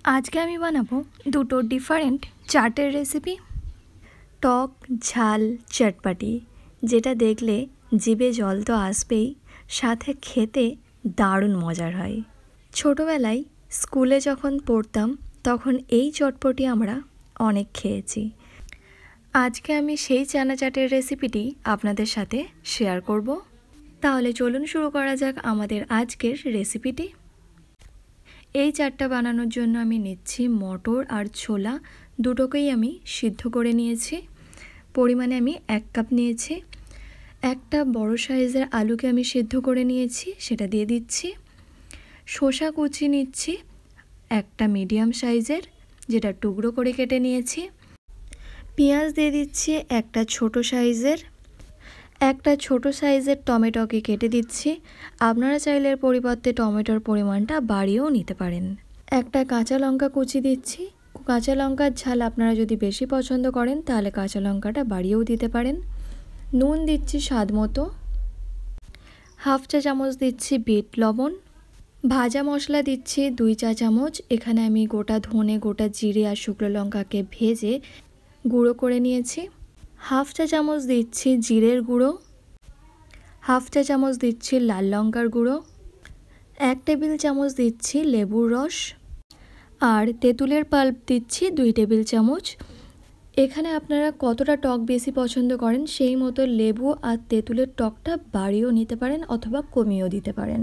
আজকে আমি বানাবো দুটো ডিফারেন্ট চাটের রেসিপি। টক ঝাল চটপাটি, যেটা দেখলে জিভে জল তো আসবেই, সাথে খেতে দারুণ মজার হয়। ছোটোবেলায় স্কুলে যখন পড়তাম তখন এই চটপটি আমরা অনেক খেয়েছি। আজকে আমি সেই চানা চাটের রেসিপিটি আপনাদের সাথে শেয়ার করব। তাহলে চলুন শুরু করা যাক আমাদের আজকের রেসিপিটি। এই চাটটা বানানোর জন্য আমি নিচ্ছি মটর আর ছোলা, দুটোকেই আমি সিদ্ধ করে নিয়েছি। পরিমাণে আমি 1 কাপ নিয়েছি। একটা বড় সাইজের আলুকে আমি সিদ্ধ করে নিয়েছি, সেটা দিয়ে দিচ্ছি। শসা কুচি নিচ্ছি একটা মিডিয়াম সাইজের, যেটা টুকরো করে কেটে নিয়েছি। পেঁয়াজ দিয়ে দিচ্ছি একটা ছোট সাইজের টমেটোকে কেটে দিচ্ছি। আপনারা চাইলে এর পরিবর্তে টমেটোর পরিমাণটা বাড়িয়েও নিতে পারেন। একটা কাঁচা লঙ্কা কুচি দিচ্ছি। কাঁচা লঙ্কার ঝাল আপনারা যদি বেশি পছন্দ করেন তাহলে কাঁচা লঙ্কাটা বাড়িয়েও দিতে পারেন। নুন দিচ্ছি স্বাদ মতো। 1/2 চা চামচ দিচ্ছি বিট লবণ। ভাজা মশলা দিচ্ছি 2 চা চামচ। এখানে আমি গোটা ধনে, গোটা জিরে আর শুকনো লঙ্কাকে ভেজে গুঁড়ো করে নিয়েছি। 1/2 চা চামচ দিচ্ছি জিরের গুঁড়ো। 1/2 চা চামচ দিচ্ছি লাল লঙ্কার গুঁড়ো। 1 টেবিল চামচ দিচ্ছি লেবুর রস। আর তেঁতুলের পাল্প দিচ্ছি 2 টেবিল চামচ। এখানে আপনারা কতটা টক বেশি পছন্দ করেন সেই মতো লেবু আর তেঁতুলের টকটা বাড়িয়েও নিতে পারেন অথবা কমিয়েও দিতে পারেন।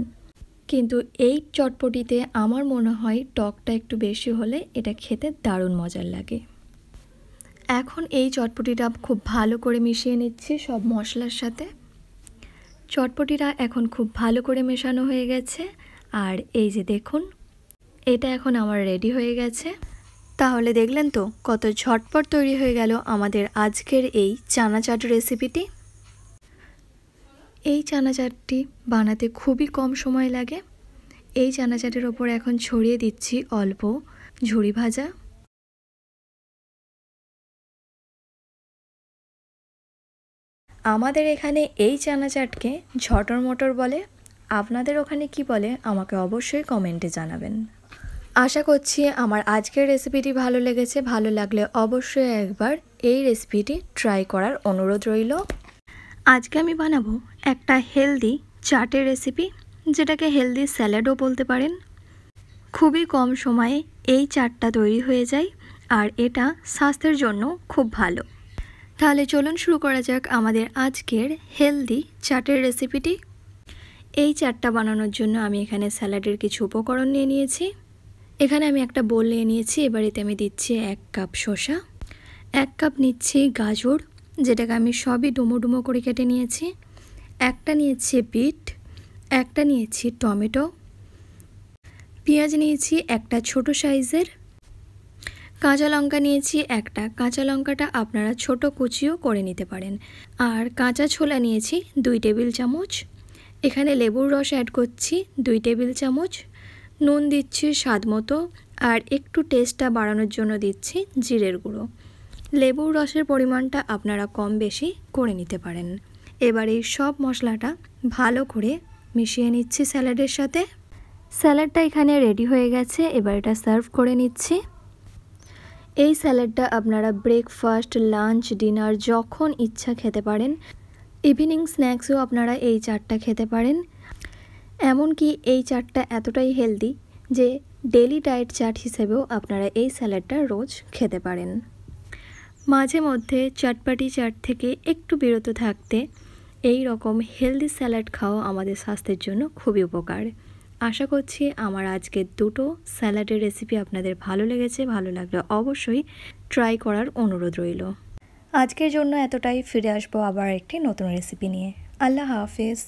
কিন্তু এই চটপটিতে আমার মনে হয় টকটা একটু বেশি হলে এটা খেতে দারুণ মজার লাগে। এখন এই চটপটিটা খুব ভালো করে মিশিয়ে নিচ্ছি সব মশলার সাথে। চটপটিটা এখন খুব ভালো করে মেশানো হয়ে গেছে। আর এই যে দেখুন, এটা এখন আমার রেডি হয়ে গেছে। তাহলে দেখলেন তো কত ঝটপট তৈরি হয়ে গেল আমাদের আজকের এই চানা চাট রেসিপিটি। এই চানা চাটটি বানাতে খুবই কম সময় লাগে। এই চানা চাটের ওপর এখন ছড়িয়ে দিচ্ছি অল্প ঝুরি ভাজা। আমাদের এখানে এই চানা চাটকে ঝটর মটর বলে। আপনাদের ওখানে কি বলে আমাকে অবশ্যই কমেন্টে জানাবেন। আশা করছি আমার আজকের রেসিপিটি ভালো লেগেছে। ভালো লাগলে অবশ্যই একবার এই রেসিপিটি ট্রাই করার অনুরোধ রইল। আজকে আমি বানাবো একটা হেলদি চাটের রেসিপি, যেটাকে হেলদি স্যালাডও বলতে পারেন। খুবই কম সময়ে এই চাটটা তৈরি হয়ে যায় আর এটা স্বাস্থ্যের জন্য খুব ভালো। তাহলে চলুন শুরু করা যাক আমাদের আজকের হেলদি চাটের রেসিপিটি। এই চাটটা বানানোর জন্য আমি এখানে স্যালাডের কিছু উপকরণ নিয়ে নিয়েছি। এখানে আমি একটা বোল নিয়ে নিয়েছি। এবার এতে আমি দিচ্ছি 1 কাপ শসা, 1 কাপ নিচ্ছি গাজর, যেটাকে আমি সবই ডুমো ডুমো করে কেটে নিয়েছি। একটা নিয়েছি বিট, একটা নিয়েছি টমেটো, পেঁয়াজ নিয়েছি একটা ছোট সাইজের, কাঁচা লঙ্কা নিয়েছি একটা। কাঁচা লঙ্কাটা আপনারা ছোট কুচিও করে নিতে পারেন। আর কাঁচা ছোলা নিয়েছি 2 টেবিল চামচ। এখানে লেবুর রস অ্যাড করছি 2 টেবিল চামচ। নুন দিচ্ছি স্বাদ মতো। আর একটু টেস্টটা বাড়ানোর জন্য দিচ্ছি জিরের গুঁড়ো। লেবুর রসের পরিমাণটা আপনারা কম বেশি করে নিতে পারেন। এবার এই সব মশলাটা ভালো করে মিশিয়ে নিচ্ছি স্যালাডের সাথে। স্যালাডটা এখানে রেডি হয়ে গেছে। এবার এটা সার্ভ করে নিচ্ছি। এই স্যালাডটা আপনারা ব্রেকফাস্ট, লাঞ্চ, ডিনার যখন ইচ্ছা খেতে পারেন। ইভিনিং স্ন্যাক্সেও আপনারা এই চাটটা খেতে পারেন। এমনকি এই চাটটা এতটাই হেলদি যে ডেলি ডায়েট চাট হিসেবেও আপনারা এই স্যালাডটা রোজ খেতে পারেন। মাঝে মধ্যে চটপটি চাট থেকে একটু বিরত থাকতে এই রকম হেলদি স্যালাড খাওয়া আমাদের স্বাস্থ্যের জন্য খুবই উপকার। আশা করছি আমার আজকের দুটো স্যালাডের রেসিপি আপনাদের ভালো লেগেছে। ভালো লাগলে অবশ্যই ট্রাই করার অনুরোধ রইল। আজকের জন্য এতটাই। ফিরে আসবো আবার একটি নতুন রেসিপি নিয়ে। আল্লাহ হাফেজ।